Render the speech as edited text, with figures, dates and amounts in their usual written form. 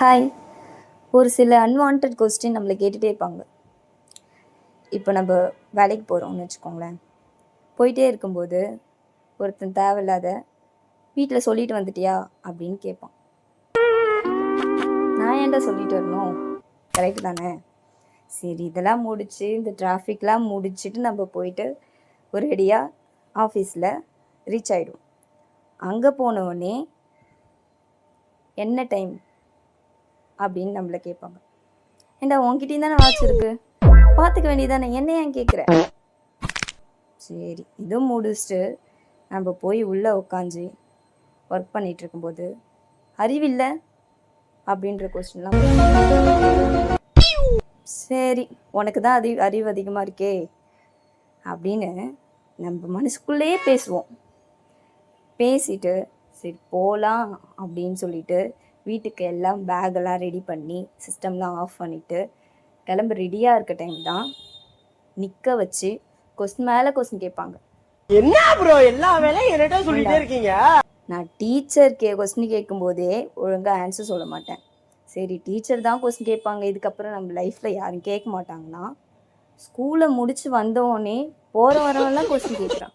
Hi. ஒரு சில unwanted question நம்மள கேட்டுட்டே இருப்பாங்க. இப்போ நம்ம வேலைக்கு போகிறோம்னு வச்சுக்கோங்களேன். போயிட்டே இருக்கும்போது ஒருத்தன் தேவையில்லாத வீட்டில் சொல்லிட்டு வந்துட்டியா அப்படின்னு கேட்பான். நான் ஏன்டா சொல்லிட்டு வரணும், கரெக்டு தானே? சரி, இதெல்லாம் முடிச்சு இந்த டிராஃபிக்லாம் முடிச்சுட்டு நம்ம போயிட்டு ஒரு ரெடியாக ஆஃபீஸில் ரீச் ஆகிடுவோம். அங்கே போனவுடனே என்ன டைம் அப்படின்னு நம்மளை கேட்பாங்க. ஏண்டா உன்கிட்டயும் தானே வாட்ச் இருக்கு, பார்த்துக்க வேண்டியதானே, என்ன ஏன் கேட்குற? சரி, இதுவும் முடிச்சுட்டு நம்ம போய் உள்ளே உட்காந்து ஒர்க் பண்ணிட்டு இருக்கும்போது அறிவில்லை அப்படின்ற கொஸ்டின்லாம் சரி உனக்கு தான் அறிவு அதிகமாக இருக்கே அப்படின்னு நம்ம மனசுக்குள்ளேயே பேசுவோம். பேசிட்டு சரி போகலாம் அப்படின்னு சொல்லிட்டு வீட்டுக்கு எல்லாம் பேக்கெல்லாம் ரெடி பண்ணி சிஸ்டம்லாம் ஆஃப் பண்ணிவிட்டு கிளம்பு ரெடியாக இருக்க டைம் தான் நிற்க வச்சு கொஸ்டின் மேலே கொஸ்டின் கேட்பாங்க. என்ன ப்ரோ எல்லா வேலையும் என்கிட்ட சொல்லிட்டே இருக்கீங்க? நான் டீச்சர் கொஸ்டின் கேட்கும்போதே ஒழுங்காக ஆன்சர் சொல்ல மாட்டேன். சரி டீச்சர் தான் கொஸ்டின் கேட்பாங்க, இதுக்கப்புறம் நம்ம லைஃப்பில் யாரும் கேட்க மாட்டாங்கன்னா ஸ்கூலை முடித்து வந்தோடனே போகிற வரவெல்லாம் கொஸ்டின் கேட்குறான்.